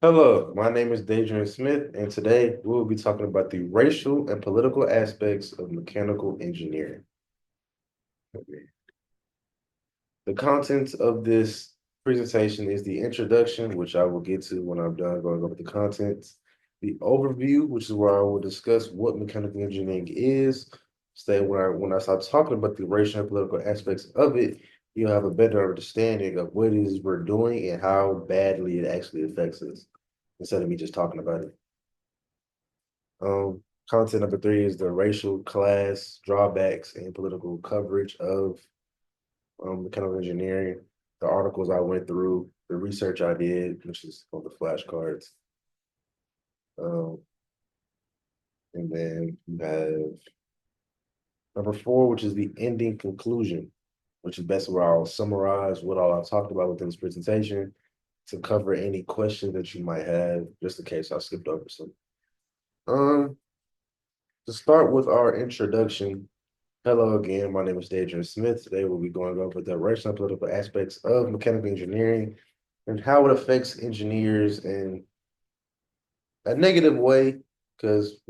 Hello, my name is Dadrian Smith, and today we will be talking about the racial and political aspects of mechanical engineering. The contents of this presentation is the introduction, which I will get to when I'm done going over the contents, the overview, which is where I will discuss what mechanical engineering is. Say when I start talking about the racial and political aspects of it, you'll have a better understanding of what it is we're doing and how badly it actually affects us, instead of me just talking about it. Content number three is the racial, class, drawbacks, and political coverage of mechanical engineering. The articles I went through, the research I did, which is on the flashcards. Um, and then you have number four, which is the ending conclusion, which is basically where I'll summarize what all I've talked about within this presentation to cover any questions that you might have, just in case I skipped over some. Um, to start with our introduction, hello again, my name is Dadrian Smith. Today we'll be going over the racial and political aspects of mechanical engineering and how it affects engineers in a negative way, because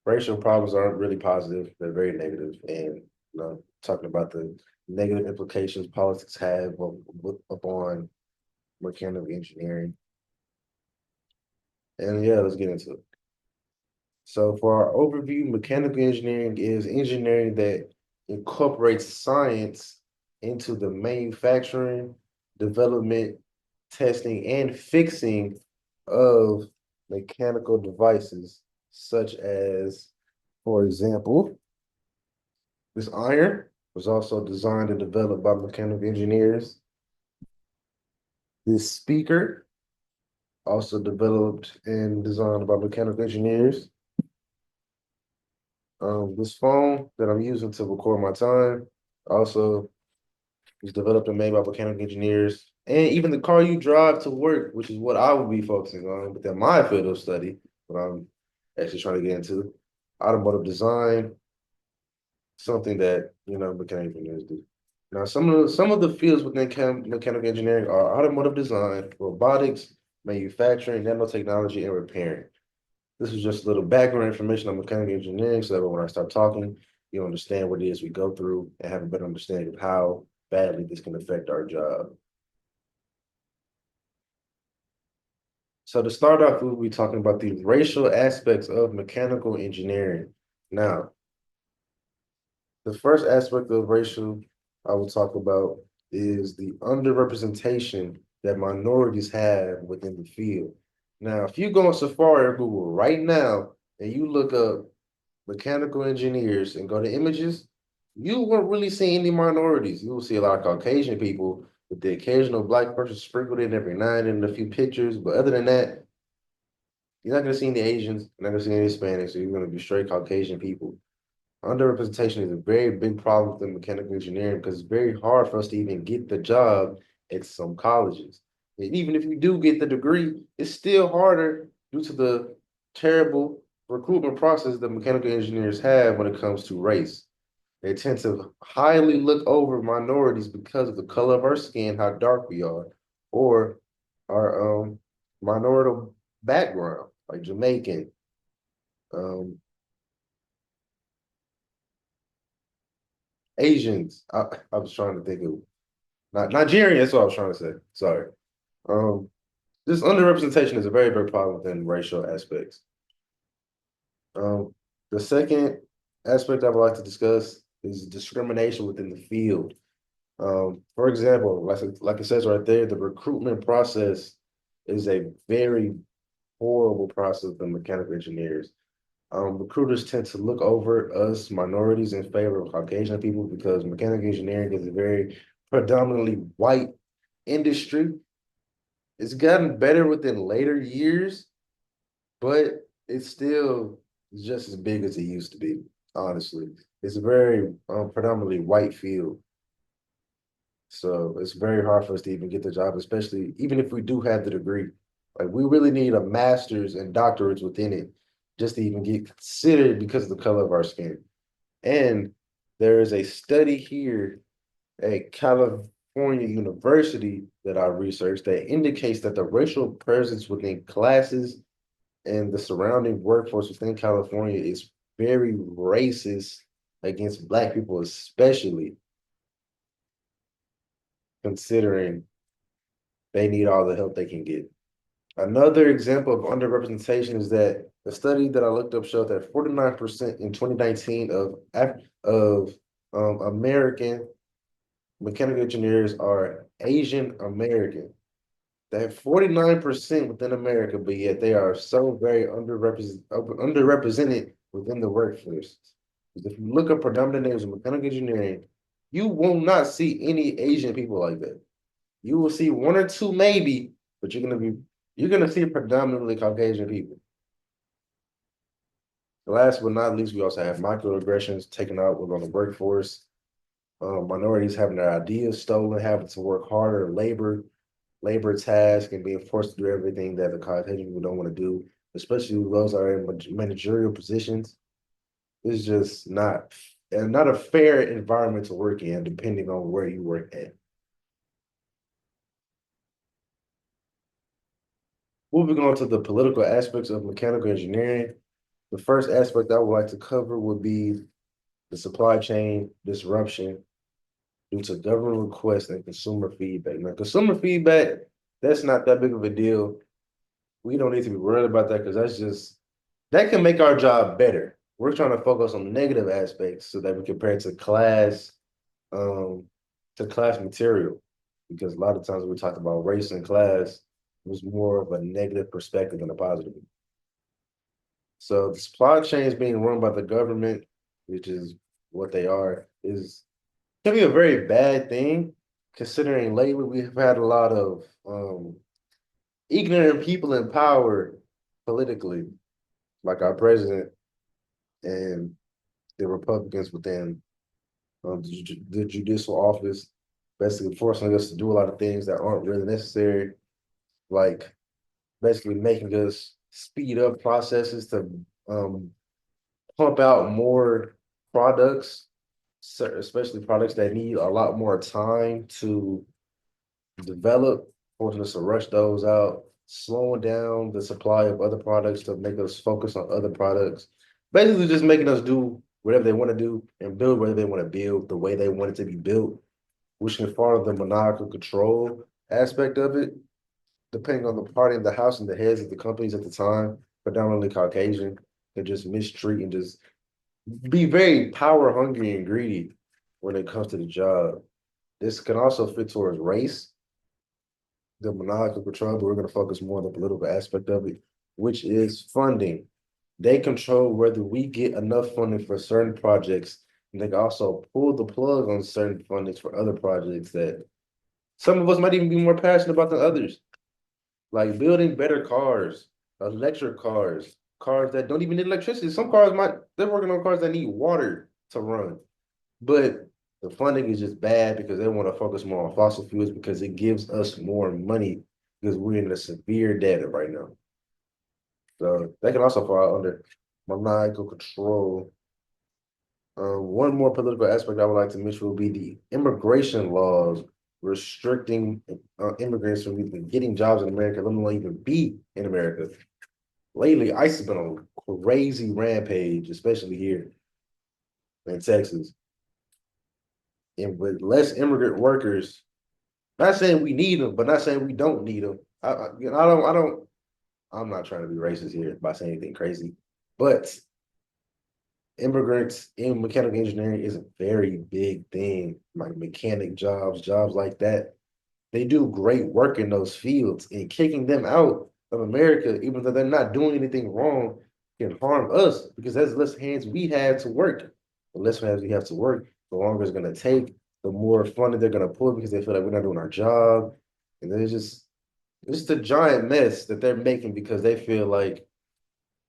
racial problems aren't really positive, they're very negative, and talking about the negative implications politics have upon mechanical engineering. And yeah, let's get into it. So for our overview, mechanical engineering is engineering that incorporates science into the manufacturing, development, testing, and fixing of mechanical devices, such as, for example, this iron was also designed and developed by mechanical engineers. This speaker, also developed and designed by mechanical engineers. This phone that I'm using to record my time also was developed and made by mechanical engineers. And even the car you drive to work, which is what I would be focusing on, but then my field of study, what I'm actually trying to get into, automotive design, something that mechanical engineers do. Now, some of the fields within mechanical engineering are automotive design, robotics, manufacturing, nanotechnology, and repairing. This is just a little background information on mechanical engineering so that when I start talking, you understand what it is we go through and have a better understanding of how badly this can affect our job. So to start off, we'll be talking about the racial aspects of mechanical engineering. Now, the first aspect of racial I will talk about is the underrepresentation that minorities have within the field. Now, if you go on Safari or Google right now and you look up mechanical engineers and go to images, you won't really see any minorities. You will see a lot of Caucasian people with the occasional black person sprinkled in every now and then, a few pictures. But other than that, you're not going to see any Asians, you're not going to see any Hispanics, so you're going to be straight Caucasian people. Underrepresentation is a very big problem with mechanical engineering because it's very hard for us to even get the job at some colleges. And even if you do get the degree, it's still harder due to the terrible recruitment process that mechanical engineers have when it comes to race. They tend to highly look over minorities because of the color of our skin, how dark we are, or our minority background, like Jamaican, um, Asians. I was trying to think of not Nigerian. That's what I was trying to say. Sorry. Um, this underrepresentation is a very big problem within racial aspects. Um, the second aspect I would like to discuss is discrimination within the field. For example, like it says right there, the recruitment process is a very horrible process for mechanical engineers. Recruiters tend to look over us minorities in favor of Caucasian people because mechanical engineering is a very predominantly white industry. It's gotten better within later years, but it's still just as big as it used to be, honestly. It's a very predominantly white field. So it's very hard for us to even get the job, especially even if we do have the degree. Like we really need a master's and doctorates within it just to even get considered because of the color of our skin. And there is a study here at California University that I researched that indicates that the racial presence within classes and the surrounding workforce within California is very racist against Black people, especially considering they need all the help they can get. Another example of underrepresentation is that the study that I looked up showed that 49% in 2019 of American mechanical engineers are Asian American. That 49% within America, but yet they are so very underrepresented within the workforce. Because if you look up predominant names of mechanical engineering, you will not see any Asian people like that. You will see one or two maybe, but you're gonna see predominantly Caucasian people. Last but not least, we also have microaggressions taken out within the workforce. Minorities having their ideas stolen, having to work harder, labor tasks, and being forced to do everything that the Caucasian people don't want to do, especially those that are in managerial positions. It's just not a fair environment to work in, depending on where you work at. Moving on to the political aspects of mechanical engineering, the first aspect I would like to cover would be the supply chain disruption due to government requests and consumer feedback. Now, consumer feedback, that's not that big of a deal. We don't need to be worried about that because that can make our job better. We're trying to focus on the negative aspects so that we compare it um, to class material. Because a lot of times when we talk about race and class, it was more of a negative perspective than a positive. So the supply chains being run by the government, which is what they are, is can be a very bad thing, considering lately we've had a lot of ignorant people in power politically, like our president and the Republicans within the judicial office, basically forcing us to do a lot of things that aren't really necessary, like basically making us speed up processes to um, pump out more products, especially products that need a lot more time to develop, forcing us to rush those out, slowing down the supply of other products to make us focus on other products. Basically, just making us do whatever they want to do and build whatever they want to build the way they want it to be built, which can fall the maniacal control aspect of it, depending on the party in the house and the heads of the companies at the time, predominantly Caucasian, can just mistreat and just be very power hungry and greedy when it comes to the job. This can also fit towards race, the maniacal control, but we're going to focus more on the political aspect of it, which is funding. They control whether we get enough funding for certain projects, and they can also pull the plug on certain fundings for other projects that some of us might even be more passionate about than others, like building better cars, electric cars, cars that don't even need electricity. Some cars might, they're working on cars that need water to run. But the funding is just bad because they want to focus more on fossil fuels because it gives us more money because we're in a severe debt right now. So that can also fall under maniacal control. One more political aspect I would like to mention would be the immigration laws restricting immigrants from even getting jobs in America, let alone even be in America. Lately, ICE has been on a crazy rampage, especially here in Texas. And with less immigrant workers, not saying we need them, but not saying we don't need them. I'm not trying to be racist here by saying anything crazy, but immigrants in mechanical engineering is a very big thing. Like mechanic jobs, jobs like that, they do great work in those fields, and kicking them out of America, even though they're not doing anything wrong, can harm us because there's less hands we have to work. The less hands we have to work, the longer it's going to take, the more funding they're going to pull because they feel like we're not doing our job. And then it's just a giant mess that they're making because they feel like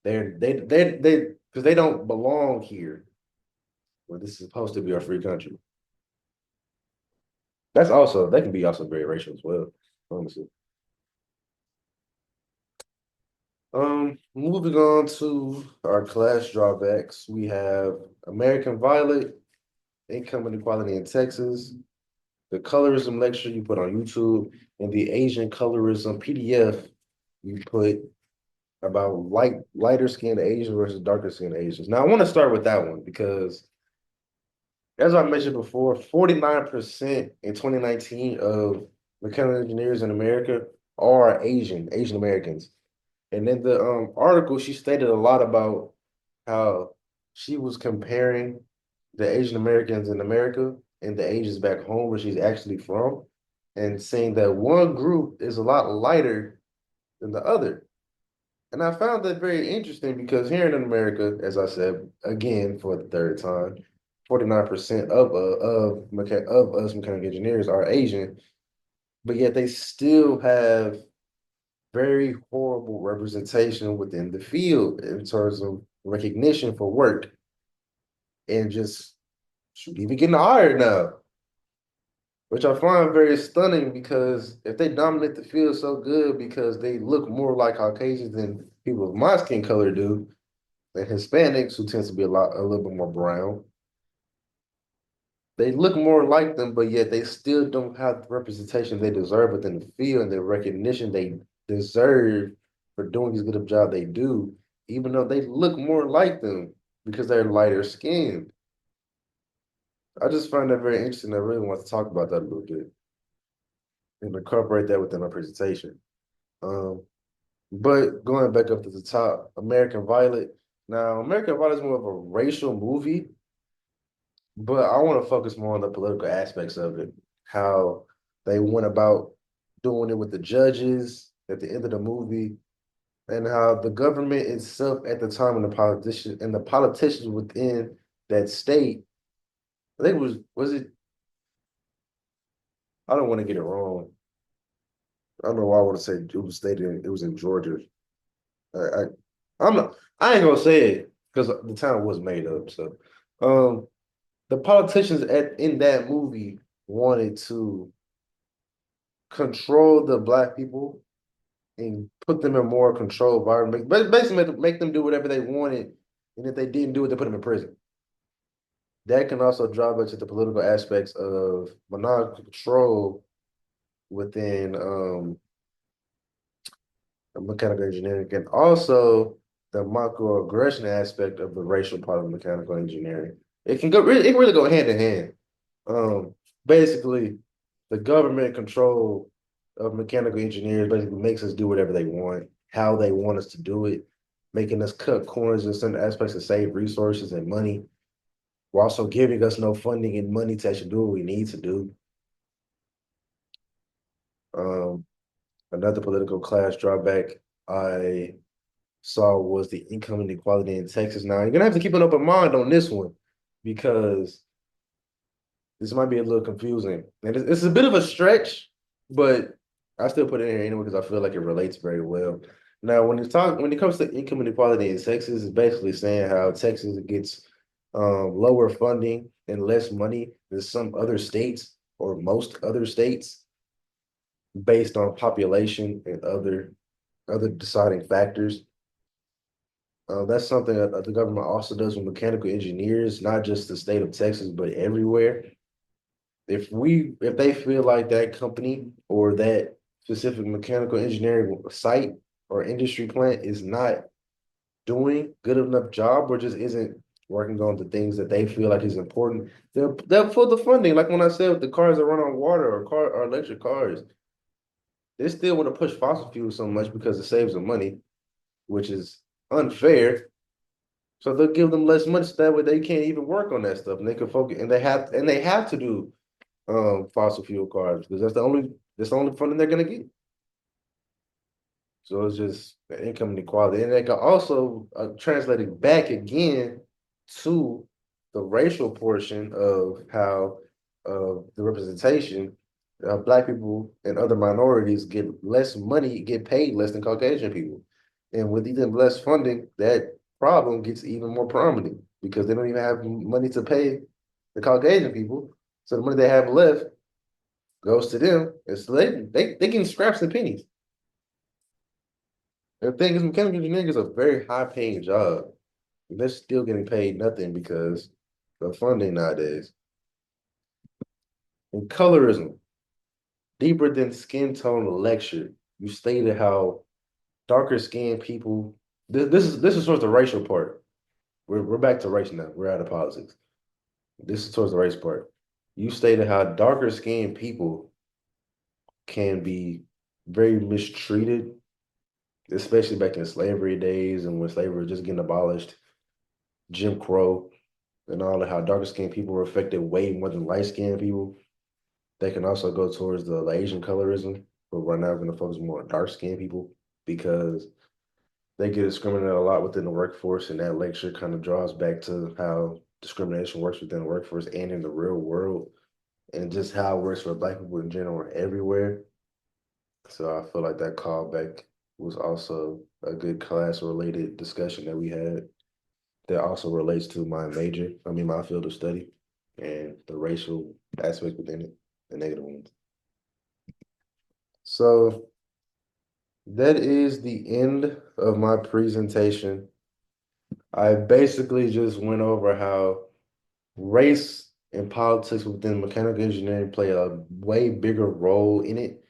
because they don't belong here. Well, this is supposed to be our free country. That can be also very racial as well, honestly. Moving on to our class drawbacks, we have American Violet, income inequality in Texas, the colorism lecture you put on YouTube, and the Asian colorism PDF you put about lighter skinned Asians versus darker skinned Asians. Now I want to start with that one because as I mentioned before, 49% in 2019 of mechanical engineers in America are Asian Americans. And in the article, she stated a lot about how she was comparing the Asian Americans in America and the Asians back home, where she's actually from, and saying that one group is a lot lighter than the other. And I found that very interesting because here in America, as I said again for the third time, 49% of us mechanical engineers are Asian, but yet they still have very horrible representation within the field in terms of recognition for work and just even getting hired now, which I find very stunning because if they dominate the field so good because they look more like Caucasians than people of my skin color do, and Hispanics who tends to be a little bit more brown, they look more like them, but yet they still don't have the representation they deserve within the field and the recognition they deserve for doing as good a job they do, even though they look more like them because they're lighter skinned. I just find that very interesting. I really want to talk about that a little bit and incorporate that within my presentation. Um, but going back up to the top, American Violet. Now, American Violet is more of a racial movie, but I want to focus more on the political aspects of it, how they went about doing it with the judges at the end of the movie, and how the government itself at the time and the politicians within that state, I think was it, I don't want to get it wrong. I don't know why I want to say it was stated it was in Georgia. I, I I'm not I ain't gonna say it because the town was made up. So the politicians in that movie wanted to control the black people and put them in more control environment, but basically make them do whatever they wanted, and if they didn't do it, they put them in prison. That can also draw back to the political aspects of monopoly control within mechanical engineering, and also the microaggression aspect of the racial part of mechanical engineering. It can really go hand in hand. Um, Basically, the government control of mechanical engineers basically makes us do whatever they want, how they want us to do it, making us cut corners in certain aspects to save resources and money, while also giving us no funding and money to actually do what we need to do. Um, Another political class drawback I saw was the income inequality in Texas. Now, you're gonna have to keep an open mind on this one because this might be a little confusing. And it's a bit of a stretch, but I still put it in here anyway because I feel like it relates very well. Now, when it comes to income inequality in Texas, it's basically saying how Texas gets lower funding and less money than some other states or most other states based on population and other deciding factors. That's something that the government also does with mechanical engineers, not just the state of Texas, but everywhere. If they feel like that company or that specific mechanical engineering site or industry plant is not doing good enough job or just isn't working on the things that they feel like is important, they'll pull the funding. Like when I said with the cars that run on water or electric cars, they still want to push fossil fuels so much because it saves them money, which is unfair. So they'll give them less money so that way they can't even work on that stuff and they can focus and they have to do fossil fuel cars because that's the only funding they're gonna get. So it's just the income inequality, and they can also translate it back again to the racial portion of how the representation Black people and other minorities get less money, get paid less than Caucasian people, and with even less funding, that problem gets even more prominent because they don't even have money to pay the Caucasian people. So the money they have left goes to them. It's they getting scraps and pennies. The thing is, mechanical engineering is a very high paying job. And they're still getting paid nothing because of funding nowadays. In colorism, deeper than skin tone lecture, you stated how darker skinned people. This is towards the racial part. We're back to race now. We're out of politics. This is towards the race part. You stated how darker skinned people can be very mistreated, especially back in slavery days and when slavery was just getting abolished, Jim Crow and all of how darker skinned people were affected way more than light skinned people. They can also go towards the Asian colorism, but right now we're going to focus more on dark skinned people because they get discriminated a lot within the workforce, and that lecture kind of draws back to how discrimination works within the workforce and in the real world, and just how it works for Black people in general and everywhere. So I feel like that callback was also a good class related discussion that we had that also relates to my major, I mean, my field of study and the racial aspect within it, the negative ones. So that is the end of my presentation. I basically just went over how race and politics within mechanical engineering play a way bigger role in it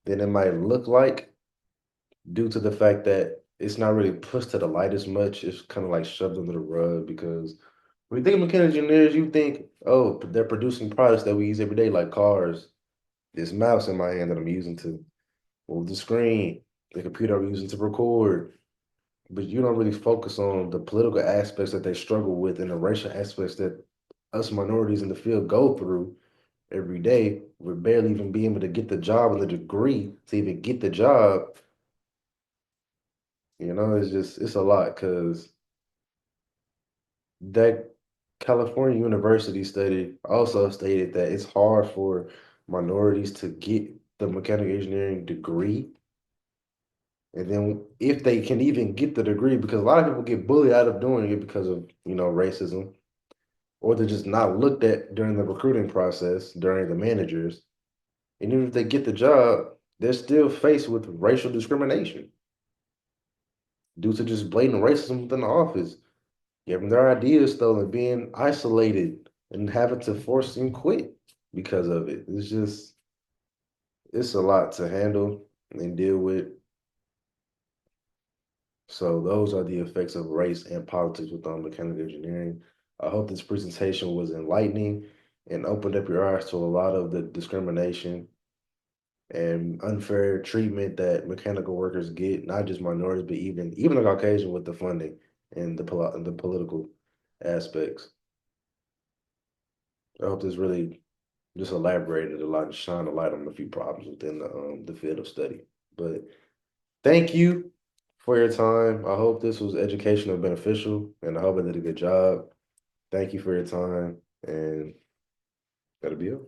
than it might look like due to the fact that it's not really pushed to the light as much. It's kind of like shoved under the rug because when you think of mechanical engineers, you think, oh, they're producing products that we use every day, like cars, this mouse in my hand that I'm using to move the screen, the computer I'm using to record. But you don't really focus on the political aspects that they struggle with and the racial aspects that us minorities in the field go through every day. We're barely even being able to get the job and the degree to even get the job. It's a lot because that California University study also stated that it's hard for minorities to get the mechanical engineering degree. And then if they can even get the degree, because a lot of people get bullied out of doing it because of, racism, or they're just not looked at during the recruiting process, during the managers. And even if they get the job, they're still faced with racial discrimination due to just blatant racism within the office, giving their ideas stolen, being isolated, and having to force them quit because of it. It's a lot to handle and deal with. So those are the effects of race and politics within mechanical engineering. I hope this presentation was enlightening and opened up your eyes to a lot of the discrimination and unfair treatment that mechanical workers get, not just minorities, but even the Caucasian with the funding and the political aspects. I hope this really just elaborated a lot and shine a light on a few problems within the field of study. But thank you for your time. I hope this was educational and beneficial, and I hope I did a good job. Thank you for your time, and that'll be it.